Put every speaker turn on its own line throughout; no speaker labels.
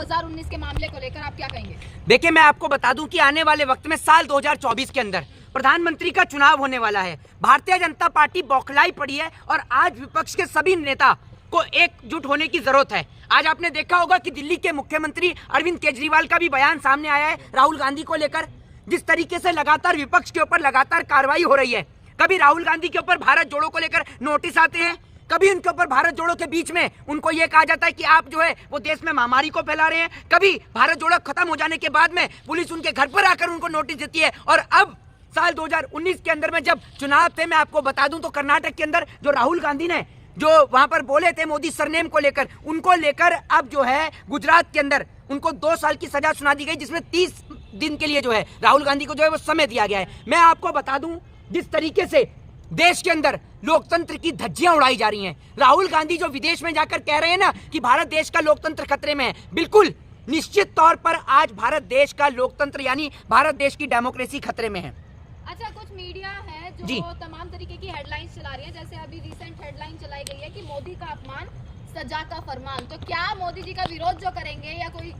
2019 के मामले को लेकर आप क्या कहेंगे?
देखिए, मैं आपको बता दूं कि आने वाले वक्त में साल 2024 के अंदर प्रधानमंत्री का चुनाव होने वाला है। भारतीय जनता पार्टी बौखलाई पड़ी है और आज विपक्ष के सभी नेता को एकजुट होने की जरूरत है। आज आपने देखा होगा कि दिल्ली के मुख्यमंत्री अरविंद केजरीवाल का भी बयान सामने आया है राहुल गांधी को लेकर। जिस तरीके से लगातार विपक्ष के ऊपर लगातार कार्रवाई हो रही है, कभी राहुल गांधी के ऊपर भारत जोड़ो को लेकर नोटिस आते हैं, कभी उनके ऊपर भारत जोड़ो के बीच में उनको यह कहा जाता है कि आप जो है वो देश में महामारी को फैला रहे हैं, कभी भारत जोड़ो खत्म हो जाने के बाद में पुलिस उनके घर पर आकर उनको नोटिस देती है। और अब साल 2019 के अंदर में जब चुनाव थे, मैं आपको बता दूं तो कर्नाटक के अंदर जो राहुल गांधी ने जो वहां पर बोले थे मोदी सरनेम को लेकर, उनको लेकर अब जो है गुजरात के अंदर उनको 2 साल की सजा सुना दी गई, जिसमें 30 दिन के लिए जो है राहुल गांधी को जो है वो समय दिया गया है। मैं आपको बता दूं जिस तरीके से देश के अंदर लोकतंत्र की धज्जियां उड़ाई जा रही हैं, राहुल गांधी जो विदेश में जाकर कह रहे हैं ना कि भारत देश का लोकतंत्र खतरे में है, बिल्कुल निश्चित तौर पर आज भारत देश का लोकतंत्र यानी भारत देश की डेमोक्रेसी खतरे में है।
अच्छा, कुछ मीडिया है जो तमाम तरीके की हेडलाइंस चला रही है, जैसे अभी रिसेंट हेडलाइन चलाई गई है कि मोदी का अपमान सजा का फरमान। तो क्या मोदी जी का विरोध जो करेंगे या कोई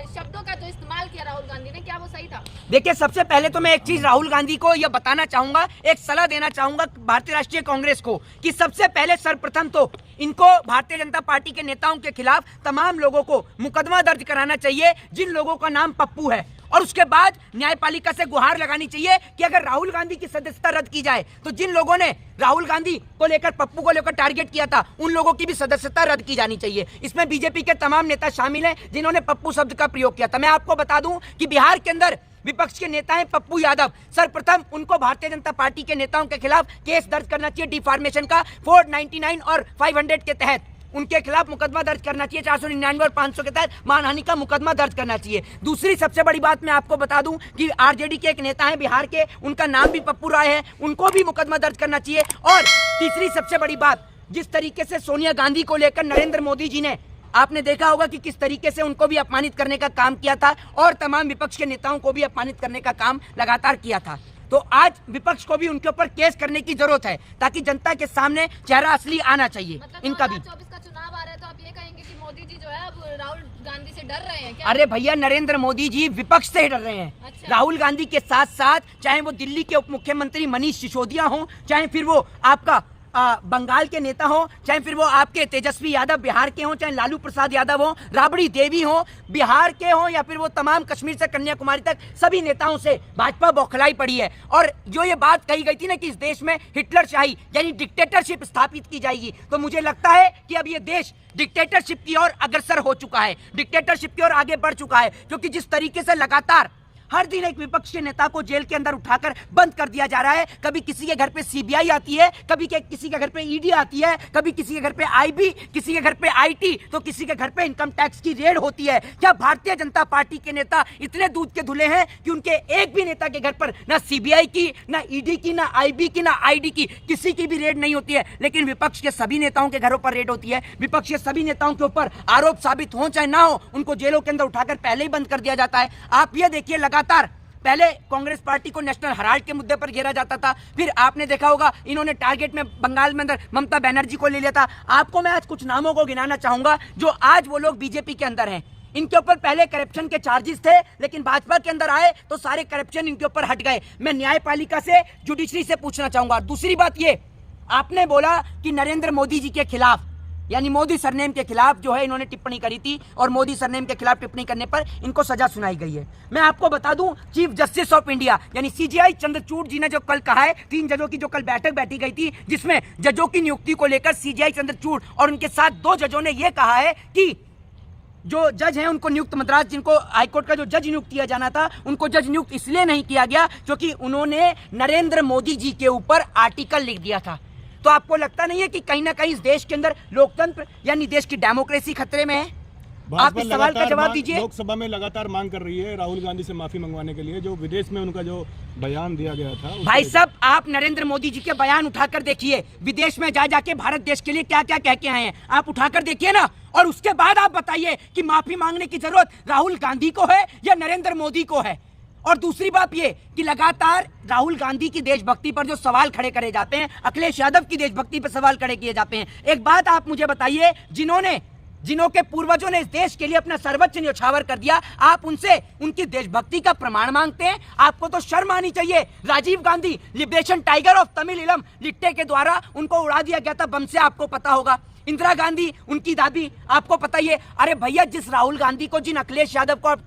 शब्दों का जो इस्तेमाल किया राहुल गांधी ने, क्या वो सही था?
देखिए, सबसे पहले तो मैं एक चीज राहुल गांधी को यह बताना चाहूंगा, एक सलाह देना चाहूंगा भारतीय राष्ट्रीय कांग्रेस को कि सबसे पहले सर्वप्रथम तो इनको भारतीय जनता पार्टी के नेताओं के खिलाफ तमाम लोगों को मुकदमा दर्ज कराना चाहिए जिन लोगों का नाम पप्पू है, और उसके बाद न्यायपालिका से गुहार लगानी चाहिए कि अगर राहुल गांधी की सदस्यता रद्द की जाए तो जिन लोगों ने राहुल गांधी को लेकर पप्पू को लेकर टारगेट किया था उन लोगों की भी सदस्यता रद्द की जानी चाहिए। इसमें बीजेपी के तमाम नेता शामिल हैं जिन्होंने पप्पू शब्द का प्रयोग किया था। मैं आपको बता दूं कि बिहार के अंदर विपक्ष के नेता हैं पप्पू यादव, सर्वप्रथम उनको भारतीय जनता पार्टी के नेताओं के खिलाफ केस दर्ज करना चाहिए डिफॉर्मेशन का 499 और 500 के तहत उनके खिलाफ मुकदमा दर्ज करना चाहिए, 499 और 500 के तहत मानहानि का मुकदमा दर्ज करना चाहिए। दूसरी सबसे बड़ी बात मैं आपको बता दूं कि आरजेडी के एक नेता हैं बिहार के, उनका नाम भी पप्पू राय है, उनको भी मुकदमा दर्ज करना चाहिए। और तीसरी सबसे बड़ी बात, जिस तरीके से सोनिया गांधी को लेकर नरेंद्र मोदी जी ने, आपने देखा होगा कि किस तरीके से उनको भी अपमानित करने का काम किया था और तमाम विपक्ष के नेताओं को भी अपमानित करने का काम लगातार किया था। तो आज विपक्ष को भी उनके ऊपर केस करने की जरूरत है ताकि जनता के सामने चेहरा असली आना चाहिए।
मतलब
इनका भी
2024 का चुनाव आ रहा है तो आप ये कहेंगे कि मोदी जी जो है अब राहुल गांधी से डर रहे हैं क्या?
अरे भैया, नरेंद्र मोदी जी विपक्ष से डर रहे हैं।
अच्छा।
राहुल गांधी के साथ साथ चाहे वो दिल्ली के उप मुख्यमंत्री मनीष सिसोदिया हो, चाहे फिर वो आपका बंगाल के नेता हो, चाहे फिर वो आपके तेजस्वी यादव बिहार के हो, चाहे लालू प्रसाद यादव हो, राबड़ी देवी हो बिहार के हो, या फिर वो तमाम कश्मीर से कन्याकुमारी तक सभी नेताओं से भाजपा बौखलाई पड़ी है। और जो ये बात कही गई थी ना कि इस देश में हिटलरशाही यानी डिक्टेटरशिप स्थापित की जाएगी, तो मुझे लगता है कि अब ये देश डिक्टेटरशिप की ओर अग्रसर हो चुका है, डिक्टेटरशिप की ओर आगे बढ़ चुका है। क्योंकि जिस तरीके से लगातार हर दिन एक विपक्ष के नेता को जेल के अंदर उठाकर बंद कर दिया जा रहा है, कभी किसी के घर पे सीबीआई आती है, कभी किसी के घर पे ईडी आती है, कभी किसी के घर पे आईबी, किसी के घर पे आईटी, तो किसी के घर पे इनकम टैक्स की रेड होती है। क्या भारतीय जनता पार्टी के नेता इतने दूध के धुले हैं कि उनके एक भी नेता के घर पर ना सीबीआई की, ना ईडी की, ना आईबी की, ना आईडी की, किसी की भी रेड नहीं होती है? लेकिन विपक्ष के सभी नेताओं के घरों पर रेड होती है। विपक्ष के सभी नेताओं के ऊपर आरोप साबित हो चाहे ना हो, उनको जेलों के अंदर उठाकर पहले ही बंद कर दिया जाता है। आप ये देखिए, लगातार पहले कांग्रेस पार्टी को नेशनल हेराल्ड के मुद्दे पर घेरा जाता था, फिर आपने देखा होगा इन्होंने टारगेट में बंगाल में अंदर ममता बनर्जी को ले लिया था। आपको मैं आज कुछ नामों को गिनाना चाहूंगा जो आज वो लोग बीजेपी के अंदर हैं। इनके ऊपर पहले करप्शन के चार्जेस थे, लेकिन भाजपा के अंदर आए तो सारे करप्शन इनके ऊपर हट गए। मैं न्यायपालिका से, जुडिशरी से पूछना चाहूंगा। दूसरी बात ये, आपने बोला कि नरेंद्र मोदी जी के खिलाफ यानी मोदी सरनेम के खिलाफ जो है इन्होंने टिप्पणी करी थी और मोदी सरनेम के खिलाफ टिप्पणी करने पर इनको सजा सुनाई गई है। मैं आपको बता दूं, चीफ जस्टिस ऑफ इंडिया यानी सीजेआई चंद्रचूड़ जी ने जो कल कहा है, 3 जजों की जो कल बैठक बैठी गई थी जिसमें जजों की नियुक्ति को लेकर सीजेआई चंद्रचूड़ और उनके साथ 2 जजों ने यह कहा है कि जो जज हैं उनको नियुक्त मद्रास, जिनको हाईकोर्ट का जो जज नियुक्त किया जाना था, उनको जज नियुक्त इसलिए नहीं किया गया क्योंकि उन्होंने नरेंद्र मोदी जी के ऊपर आर्टिकल लिख दिया था। तो आपको लगता नहीं है कि कहीं ना कहीं इस देश के अंदर लोकतंत्र यानी देश की डेमोक्रेसी खतरे में है? आप इस सवाल का जवाब दीजिए।
लोकसभा में लगातार मांग कर रही है राहुल गांधी से माफी मंगवाने के लिए, जो विदेश में उनका जो बयान दिया गया था।
भाई साहब, आप नरेंद्र मोदी जी के बयान उठाकर देखिए, विदेश में जा जाके भारत देश के लिए क्या क्या कह के आए हैं, आप उठाकर देखिए ना, और उसके बाद आप बताइए कि माफी मांगने की जरूरत राहुल गांधी को है या नरेंद्र मोदी को है। और दूसरी बात ये कि लगातार राहुल गांधी की देशभक्ति पर जो सवाल खड़े करे जाते हैं, अखिलेश यादव की देशभक्ति पर सवाल खड़े किए जाते हैं। एक बात आप मुझे बताइए, जिन्होंने जिन्हों के पूर्वजों ने इस देश के लिए अपना सर्वोच्च न्यौछावर कर दिया, आप उनसे उनकी देशभक्ति का प्रमाण मांगते हैं? आपको तो शर्म आनी चाहिए। Rajiv Gandhi liberation tiger of Tamil Eelam LTTE के द्वारा उनको उड़ा दिया गया था बम से, आपको पता होगा। इंदिरा गांधी, उनकी दादी, आपको पता ही है। अरे भैया, जिस राहुल गांधी को, जिन अखिलेश यादव को आप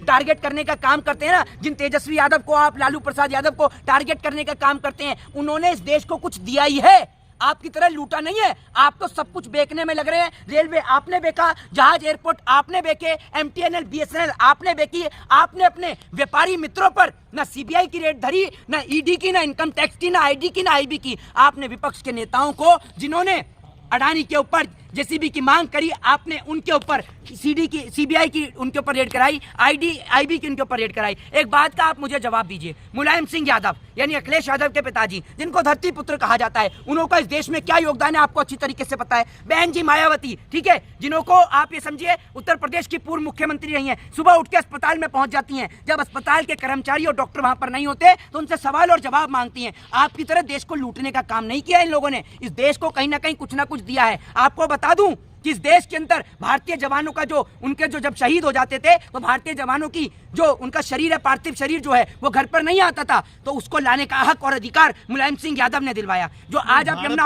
टारगेट करने का काम करते हैं ना, जिन तेजस्वी यादव को, आप लालू प्रसाद यादव को टारगेट करने का काम करते हैं, उन्होंने इस देश को कुछ दिया ही है, आपकी तरह लूटा नहीं है। आप तो सब कुछ बेचने में लग रहे हैं। रेलवे आपने बेचा, जहाज एयरपोर्ट आपने बेचे, MTNL BSNL आपने बेची। आपने अपने व्यापारी मित्रों पर ना CBI की रेड धरी, ना ED की, ना इनकम टैक्स की, ना ID की, ना IB की। आपने विपक्ष के नेताओं को, जिन्होंने अडानी के ऊपर JCB की मांग करी, आपने उनके ऊपर CBI की उनके ऊपर रेड कराई, IB की उनके ऊपर रेड कराई। एक बात का आप मुझे जवाब दीजिए, मुलायम सिंह यादव यानी अखिलेश यादव के पिताजी, जिनको धरती पुत्र कहा जाता है, उनका इस देश में क्या योगदान है आपको अच्छी तरीके से पता है। बहन जी मायावती, ठीक है, जिनको आप ये समझिए उत्तर प्रदेश की पूर्व मुख्यमंत्री रही हैं, सुबह उठ के अस्पताल में पहुंच जाती हैं, जब अस्पताल के कर्मचारी और डॉक्टर वहां पर नहीं होते तो उनसे सवाल और जवाब मांगती हैं। आपकी तरह देश को लूटने का काम नहीं किया इन लोगों ने, इस देश को कहीं ना कहीं कुछ ना कुछ दिया है। आपको बता दूं कि इस देश के अंदर भारतीय जवानों का उनके जब शहीद हो जाते थे, तो भारतीय जवानों की जो उनका शरीर है, पार्थिव शरीर जो है, वो घर पर नहीं आता था, तो उसको लाने का हक और अधिकार मुलायम सिंह यादव ने दिलवाया। जो आज आप यमुना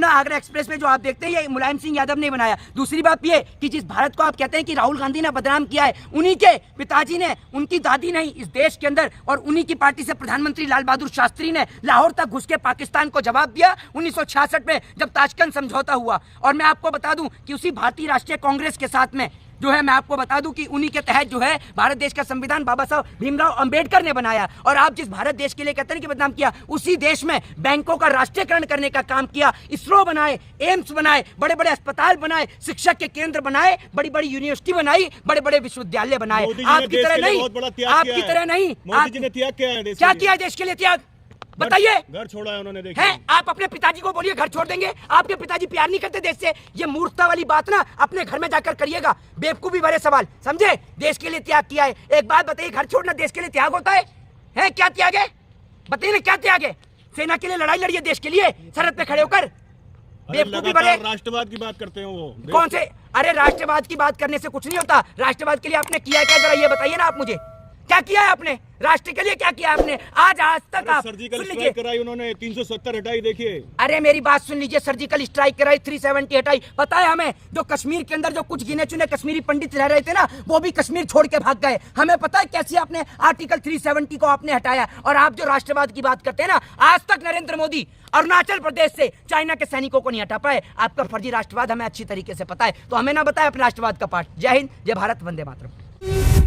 आगरा एक्सप्रेस में जो आप देखते हैं, ये मुलायम सिंह यादव ने बनाया। दूसरी बात ये कि जिस भारत को आप कहते हैं कि राहुल गांधी ने बदनाम किया है, उन्हीं के पिताजी ने, उनकी दादी ने इस देश के अंदर, और उन्हीं की पार्टी से प्रधानमंत्री लाल बहादुर शास्त्री ने लाहौर तक घुस के पाकिस्तान को जवाब दिया 1966 में, जब ताशकंद समझौता हुआ। और मैं आपको बता दूं कि उसी भारतीय राष्ट्रीय कांग्रेस के साथ में जो है, मैं आपको बता दूं कि उन्हीं के तहत जो है भारत देश का संविधान बाबा साहब भीमराव अंबेडकर ने बनाया। और आप जिस भारत देश के लिए कहते हैं कि बदनाम किया, उसी देश में बैंकों का राष्ट्रीयकरण करने का काम किया, इसरो बनाए, एम्स बनाए, बड़े बड़े अस्पताल बनाए, शिक्षक के केंद्र बनाए, बड़ी बड़ी यूनिवर्सिटी बनाई, बड़े बड़े विश्वविद्यालय बनाए। आपकी तरह नहीं, आपकी तरह नहीं।
मोदी जी ने त्याग किया है,
क्या किया देश के लिए त्याग, बताइए।
घर छोड़ा है उन्होंने, देखिए।
है, आप अपने पिताजी को बोलिए घर छोड़ देंगे, आपके पिताजी प्यार नहीं करते देश से। ये मूर्खता वाली बात ना अपने घर में जाकर करिएगा, बेवकूफी भरे सवाल, समझे। देश के लिए त्याग किया है। एक बात बताइए, घर छोड़ना देश के लिए त्याग होता है? क्या त्याग है, बताइए ना, क्या त्याग है? सेना के लिए लड़ाई लड़िए देश के लिए, सरहद पे खड़े होकर। बेवकूफी भरे
राष्ट्रवाद की बात करते हैं वो,
कौन से? अरे राष्ट्रवाद की बात करने से कुछ नहीं होता। राष्ट्रवाद के लिए आपने किया क्या, जरा ये बताइए ना आप मुझे, क्या किया है आपने राष्ट्र के लिए, क्या किया आपने? आज तक आप
सर्जिकल स्ट्राइक कराई उन्होंने, 370 हटाई, देखिए।
अरे मेरी बात सुन लीजिए, सर्जिकल स्ट्राइक कराई, 370 हटाई। पता है हमें, जो कश्मीर के अंदर जो कुछ गिने चुने कश्मीरी पंडित रह रहे थे ना, वो भी कश्मीर छोड़ के भाग गए। हमें पता है कैसे आपने आर्टिकल 370 को आपने हटाया। और आप जो राष्ट्रवाद की बात करते हैं ना, आज तक नरेंद्र मोदी अरुणाचल प्रदेश से चाइना के सैनिकों को नहीं हटा पाए। आपका फर्जी राष्ट्रवाद हमें अच्छी तरीके से पता है, तो हमें ना बताए अपने राष्ट्रवाद का पाठ। जय हिंद, जय भारत, वंदे मातरम।